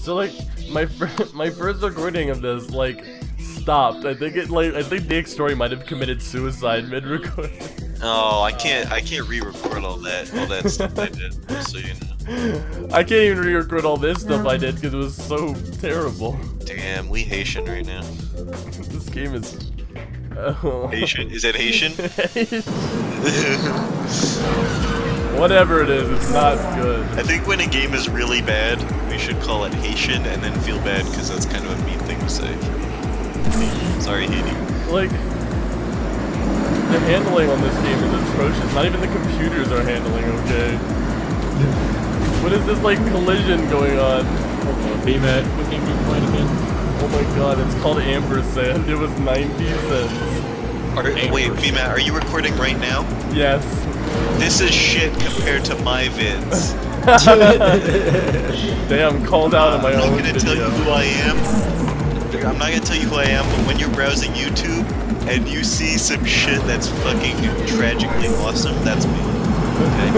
So like my first recording of this like stopped. I think Nick's story might have committed suicide mid-recording. Oh, I can't re-record all that stuff I did. So you know. I can't even re-record all this stuff I did because it was so terrible. Damn, we Haitian right now. This game is. Haitian? Is it Haitian? Whatever it is, it's not good. I think when a game is really bad, we should call it Haitian and then feel bad because that's kind of a mean thing to say. Sorry, Haiti. Like, the handling on this game is atrocious. Not even the computers are handling okay. What is this, like, collision going on? BMAT, what game you playing again? Oh my god, it's called Ampersand. It was 90 cents. Wait, BMAT, are you recording right now? Yes. This is shit compared to my vids. Damn, called out on my own I'm not gonna tell you who I am. I'm not gonna tell you who I am, but when you're browsing YouTube and you see some shit that's fucking tragically awesome, that's me. Okay?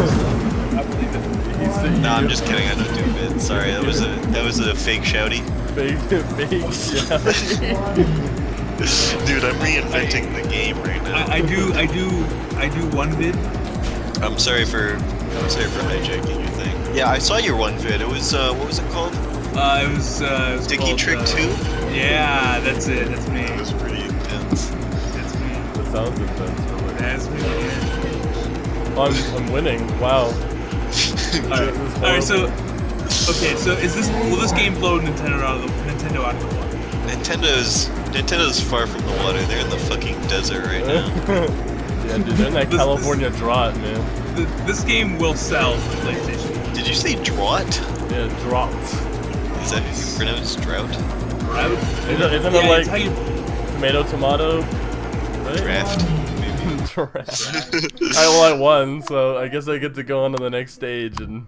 Nah, I'm just kidding. I don't do vids. Sorry, that was a fake shouty. Fake shouty. Dude, I'm reinventing the game right now. I do one vid. I'm sorry for hijacking your thing. Yeah, I saw your one vid. It was what was it called? It was Dicky called, Trick 2? Yeah, that's it. That's me. It was pretty intense. That's me. That sounds intense. Really. That's me. Yeah. Oh, I'm winning. Wow. Alright, so okay, so will this game blow Nintendo out of the water? Nintendo's far from the water. They're in the fucking desert right now. Yeah, dude, they're in that California drought, man. This game will sell to PlayStation. Did you say drought? Yeah, drought. Is that how you pronounce drought? Drought? Isn't it like tomato, right? Draft, maybe. Draft. I won, so I guess I get to go on to the next stage and.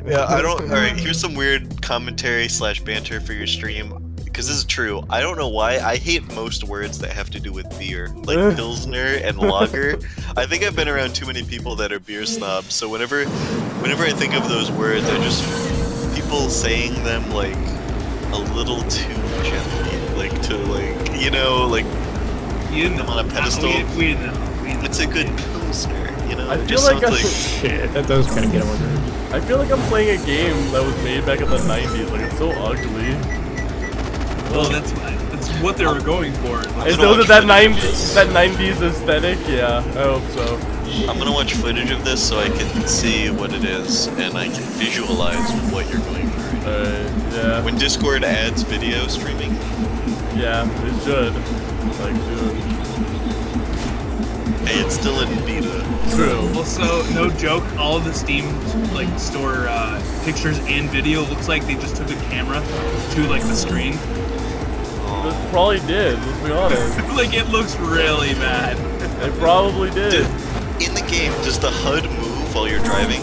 Yeah, I don't. All right, here's some weird commentary / banter for your stream. Because this is true, I don't know why, I hate most words that have to do with beer. Like Pilsner and Lager. I think I've been around too many people that are beer snobs, so whenever I think of those words, I just... people saying them, like, a little too gently. Like, to, like, you know, like... You put them on a pedestal. We didn't know. It's a good Pilsner, you know? I It feel just like sounds Shit, that does kind of get on my nerves. I feel like I'm playing a game that was made back in the 90s, like it's so ugly. Well, that's what they were going for. Is those that 90s aesthetic? Yeah, I hope so. I'm gonna watch footage of this so I can see what it is, and I can visualize what you're going through. Yeah. When Discord adds video streaming, Yeah, it should. Like, dude. hey, it's still in beta. True. Also, no joke, all of the Steam store pictures and video looks like they just took a camera to like the screen. It probably did, let's be honest. Like it looks really bad. It probably did. In the game, does the HUD move while you're driving?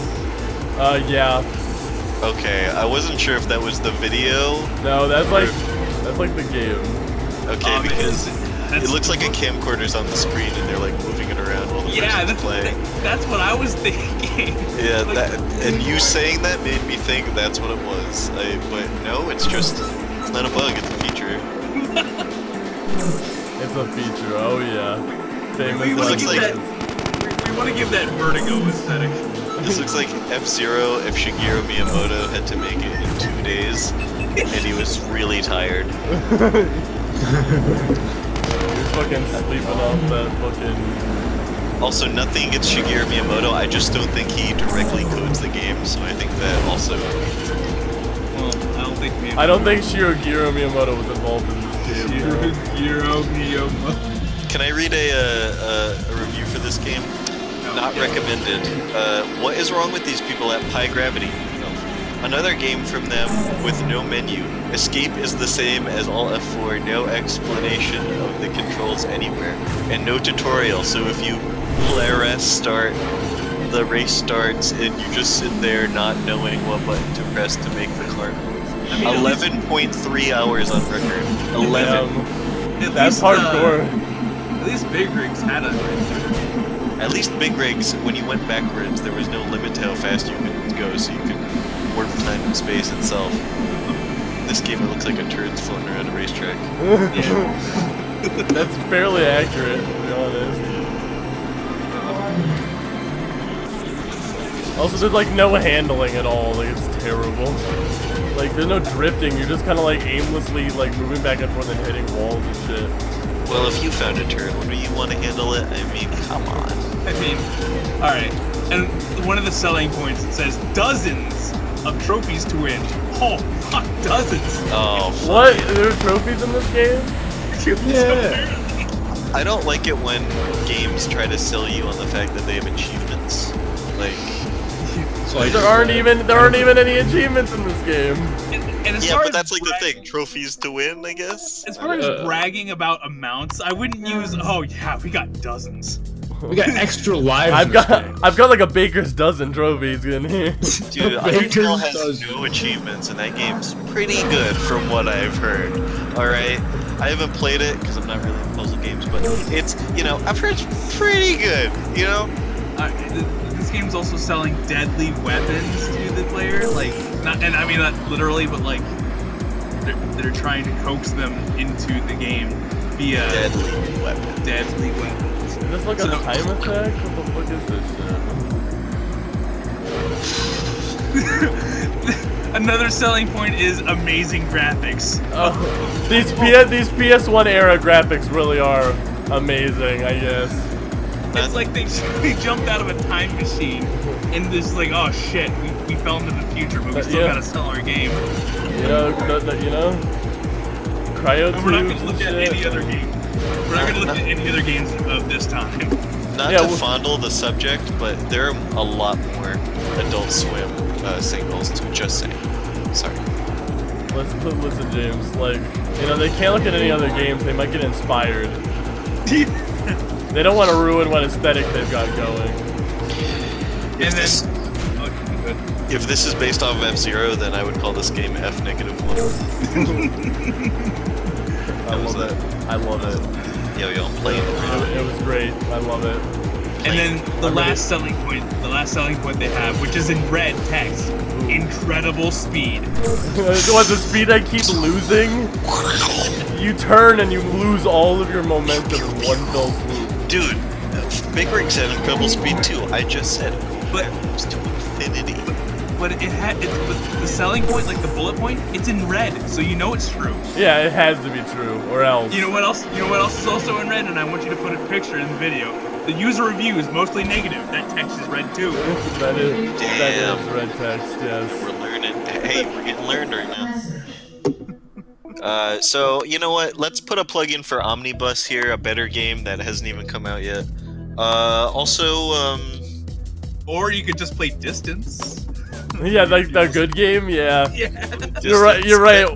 Yeah. Okay, I wasn't sure if that was the video. No, that's like the game. Okay, because that's, it looks like a camcorder's on the screen and they're like moving it around while the person's playing. That's what I was thinking. Yeah, like, and you saying that made me think that's what it was. But no, it's not a bug, it's a feature. It's a feature, oh yeah. We want to give that Vertigo aesthetic. This looks like F-Zero if Shigeru Miyamoto had to make it in 2 days, and he was really tired. You're fucking sleeping off that fucking... Also, nothing against Shigeru Miyamoto, I just don't think he directly codes the game, so I think that also... Well, I don't think Shigeru Miyamoto was involved in this game. Shigeru Miyamoto. Can I read a review for this game? Not recommended. What is wrong with these people at Pi Gravity? Another game from them with no menu. Escape is the same as all F4, no explanation of the controls anywhere, and no tutorial, so if you play RS start, the race starts, and you just sit there not knowing what button to press to make the car move. I mean, 11.3 hours on record. 11. That's hardcore. At least Big Rigs had a At least Big Rigs, when you went backwards, there was no limit to how fast you could go, so you could warp time and space itself. this game, it looks like a turd's floating around a racetrack. That's fairly accurate, to be honest. Also, there's like no handling at all. Like, it's terrible. Like, there's no drifting. You're just kind of like aimlessly like moving back and forth and hitting walls and shit. Well, if you found a turd, wouldn't you want to handle it? I mean, come on. I mean, alright. And one of the selling points, it says dozens of trophies to win. Oh, fuck, dozens. Oh, fuck. What? There are trophies in this game? Yeah. I don't like it when games try to sell you on the fact that they have achievements. Like, So like, There aren't even any achievements in this game. And as yeah, far but as that's like the bragging- thing. Trophies to win, I guess. As far as bragging about amounts, I wouldn't use, oh yeah, we got dozens. we got extra lives. I've in this got game. like a baker's dozen trophies in here. Dude, Baker's Undertale has dozen. no achievements, and that game's pretty good from what I've heard. Alright? I haven't played it because I'm not really into puzzle games, but it's, you know, I've heard it's pretty good, you know? This game's also selling deadly weapons to the player, like, not, and I mean not literally, but like, they're trying to coax them into the game via Deadly weapon. deadly weapons. Is this like a So- time attack? What the fuck is this shit? Another selling point is amazing graphics. Oh, these PS1 era graphics really are amazing, I guess. It's like they jumped out of a time machine and just like, oh shit, we fell into the future, but we still Yeah. gotta sell our game. You know, cryo And we're not tubes gonna look and at shit. any other game. We're not gonna look at any other games of this time. Not Yeah, to well- fondle the subject, but there are a lot more Adult Swim singles to just say. Sorry. Listen, James. Like, you know, they can't look at any other games. They might get inspired. They don't want to ruin what aesthetic they've got going. If this, Okay, good. if this is based off of F-Zero, then I would call this game F-Negative1. I love it. I love it. Yo, I'm playing it. It was great. I love it. And then the last selling point they have, which is in red text, incredible speed. What, the speed I keep losing? You turn and you lose all of your momentum in one fell swoop. Dude, Big Rig said incredible speed too. I just said But- it's to infinity. But but the selling point, like the bullet point, it's in red, so you know it's true. Yeah, it has to be true, or else. You know what else? You know what else is also in red, and I want you to put a picture in the video. The user review is mostly negative. That text is red too. That is Damn. red text, yes. We're learning. Hey, we're getting learned right now. So you know what? Let's put a plug in for Omnibus here, a better game that hasn't even come out yet. Or you could just play Distance. Yeah, like the good game, yeah. Yeah. You're right. You're right.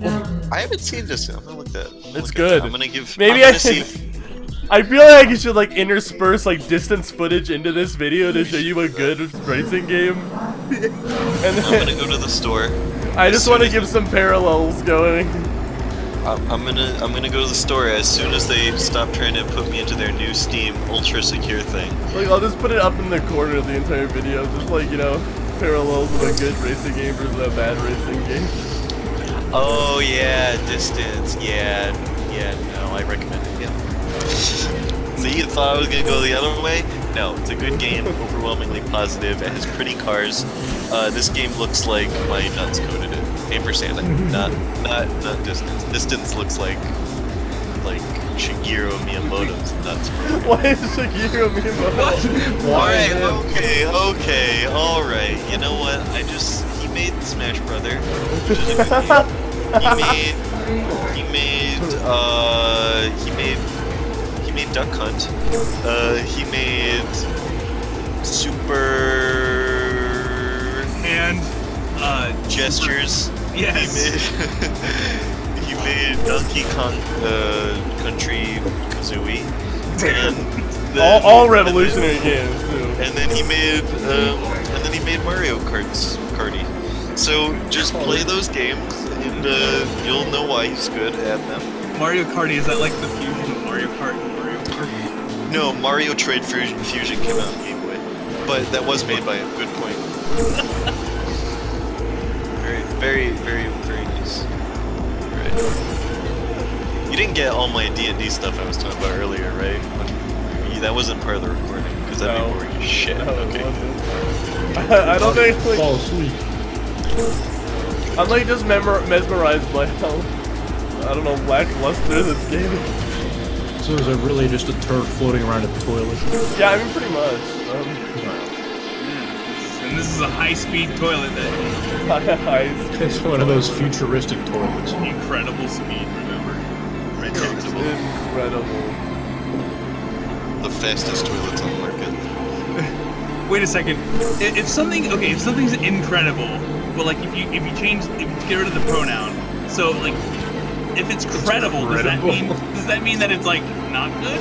I haven't seen this. I'm gonna look that. It's good. I'm gonna give. Maybe I'm I gonna see should. if, I feel like you should like intersperse like distance footage into this video to show you a good racing game. And I'm then, gonna go to the store. I just want to give some parallels going. I'm gonna go to the store as soon as they stop trying to put me into their new Steam ultra secure thing. Like I'll just put it up in the corner of the entire video, just like, you know, parallels of a good racing game versus a bad racing game. Oh yeah, Distance. Yeah, no, I recommend it. Yeah. See, you thought I was gonna go the other way? No, it's a good game, overwhelmingly positive. It has pretty cars. This game looks like my nuts coated it. Ampersand, not Distance. Distance looks like Shigeru Miyamoto's nuts. Why is Shigeru Miyamoto? Alright, okay, alright. You know what? He made Smash Brother, which is a good game. He made Duck Hunt. He made Super And Gestures. yes. He made Donkey Kong Country Kazooie. And then, all revolutionary games too. And then he made Mario Karty. So just play those games, and you'll know why he's good at them. Mario Karty, is that like the fusion of Mario Kart and Mario Kart? No, Mario Trade Fusion came out on Game Boy, but that was made by him. Good point. Very, very, very, very nice. You didn't get all my D&D stuff I was talking about earlier, right? That wasn't part of the recording, because that'd be boring as shit. No, Okay. it wasn't. I don't think like Fall asleep. I'm like just mesmerized by how I don't know lackluster this game is. So is it really just a turd floating around in the toilet? Yeah, I mean pretty much. And this is a high-speed toilet that It's one of those futuristic toilets. incredible speed. Remember, Incredible. The fastest toilets on the market. Wait a second. If something's incredible, but like if you get rid of the pronoun, so like if it's credible, does that mean that it's like not good?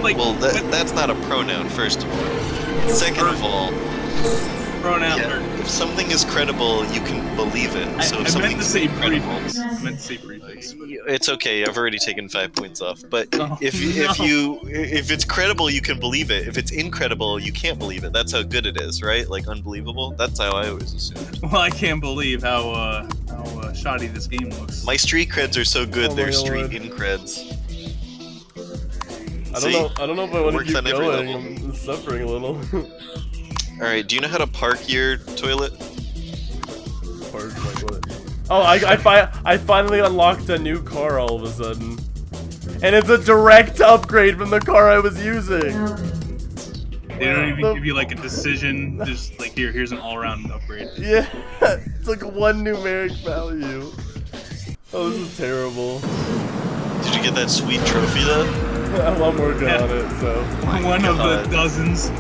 Like, Well, that's not a pronoun, first of all. Second of all, pronoun. yeah, if something is credible, you can believe it. So if I meant to something's say incredible, prefix. I meant to say prefix. it's okay. I've already taken 5 points off. But Oh, if it's credible, you can believe it. If it's incredible, you can't believe it. That's how good it is, right? Like unbelievable. That's how I always assumed. Well, I can't believe how shoddy this game looks. My street creds are so good, Oh they're my street lord. increds. I don't know if I want to Works keep on every going. level. I'm suffering a little. Alright, do you know how to park your toilet? Oh, I finally unlocked a new car all of a sudden. And it's a direct upgrade from the car I was using. They don't even give you like a decision. Just like here's an all-around upgrade. Yeah, it's like one numeric value. Oh, this is terrible. Did you get that sweet trophy though? I'm working on it, so. One of the God. dozens.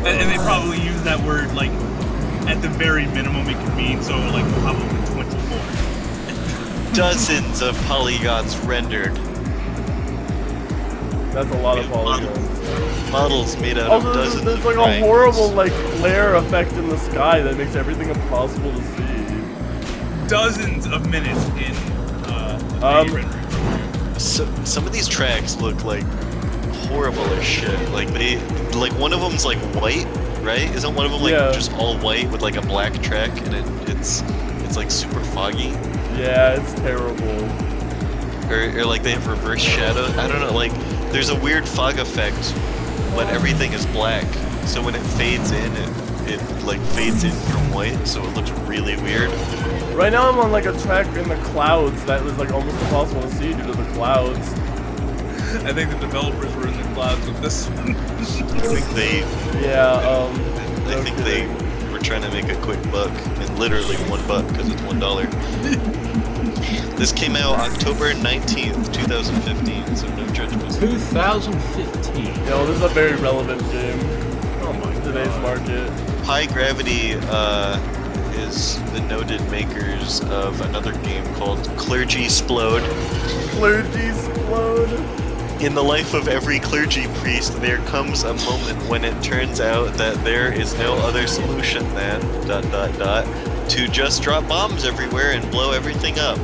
And they probably use that word like at the very minimum it could mean, so like probably 24. Dozens of polygons rendered. That's a lot of polygons. Models made out Also, of dozens there's of like a triangles. horrible like flare effect in the sky that makes everything impossible to see. Dozens of minutes in the rendering. So, some of these tracks look like horrible as shit. Like one of them's like white, right? Isn't one of them like Yeah. just all white with like a black track and it's like super foggy? Yeah, it's terrible. Or like they have reverse shadow. I don't know. Like there's a weird fog effect when everything is black. So when it fades in, it like fades in from white, so it looks really weird. Right now I'm on like a track in the clouds that was like almost impossible to see due to the clouds. I think the developers were in the clouds with this one. I think they Yeah, I no think kidding. they were trying to make a quick buck, and literally $1 because it's $1. This came out October 19th, 2015, so no judgment. 2015. You know, this is a very relevant game Oh my in today's market. High Gravity is the noted makers of another game called Clergy Splode. Clergy explode. In the life of every clergy priest, there comes a moment when it turns out that there is no other solution than ... to just drop bombs everywhere and blow everything up ...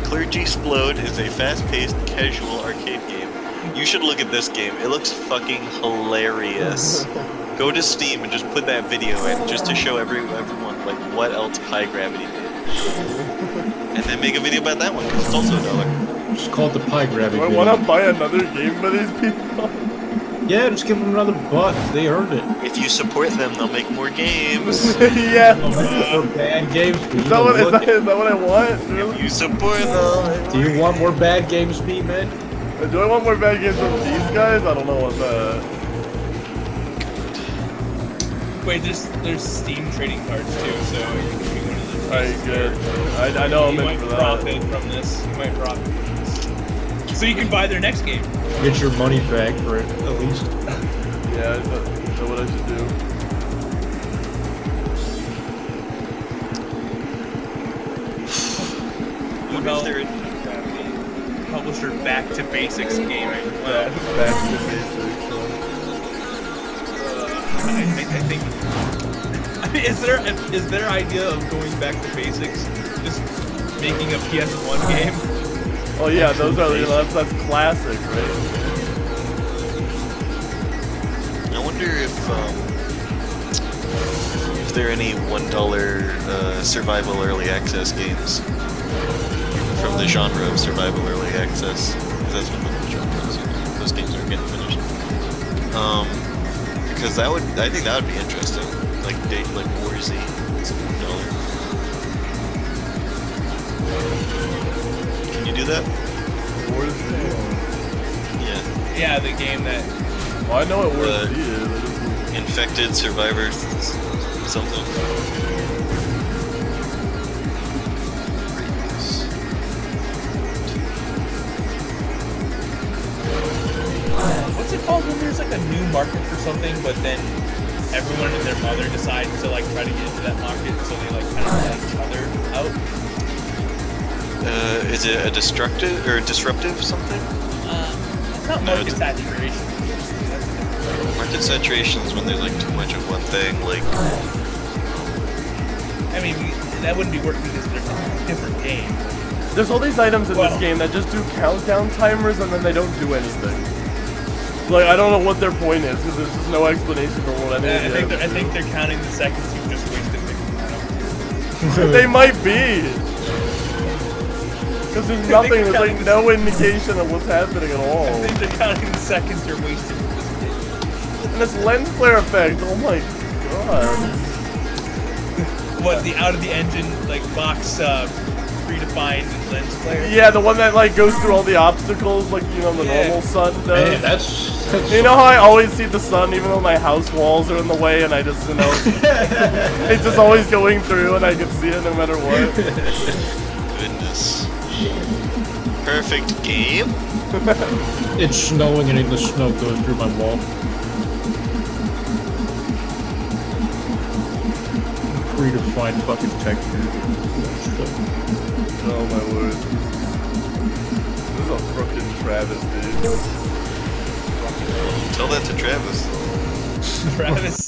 Clergy Splode is a fast-paced, casual arcade game. You should look at this game. It looks fucking hilarious. Go to Steam and just put that video in, just to show everyone like what else High Gravity did. And then make a video about that one, because it's also $1. Just call it the pie grabbing Do I game. want to buy another game by these people? Yeah, just give them another $1. They earned it. If you support them, they'll make more games. Yeah. More bad games. Is that what I want? If Really? you support them. Do you want more bad games, me, man? Do I want more bad games from these guys? I don't know what that. Wait, there's Steam trading cards too, so you can be one of the. Alright, good. I know I'm You in might for that. profit from this. You might profit from this. So you can buy their next game. Get your money back for it, at least. Yeah, is that what I should do? Publisher Back to Basics game. Back to basics. I think. I mean, is their idea of going back to basics just making a PS1 game? Oh yeah, those are that's classic, right? I wonder if there any $1 survival early access games from the genre of survival early access? Because that's what the genre is. Those games are getting finished. Because I think that would be interesting. Like War Z. It's $1. Can you do that? War Z. Yeah. Yeah, the game that. Well, I know what War Z is. Infected survivors, something. What's it called when there's like a new market for something, but then everyone and their mother decides to like try to get into that market, so they like kind of let each other out? Is it a destructive or disruptive something? It's not market saturation. Market saturation is when there's like too much of one thing, like. I mean, that wouldn't be working because they're a different game. There's all these items in this game that just do countdown timers and then they don't do anything. Like, I don't know what their point is, because there's just no explanation for what any of them I think they're counting the seconds you just wasted thinking. They might be! Because there's nothing, there's like no indication of what's happening at all. I think they're counting the seconds you're wasting. And this lens flare effect, oh my god. What, the out of the engine, like, box, predefined lens flare? Yeah, the one that like goes through all the obstacles, like, you know, the normal sun does. Man, that's you know how I always see the sun even though my house walls are in the way and I just, you know, it's just always going through and I can see it no matter what. Goodness. Perfect game. It's snowing and the snow goes through my wall. Predefined fucking texture. Oh my word. This is a fucking travesty. Tell that to Travis. Travis.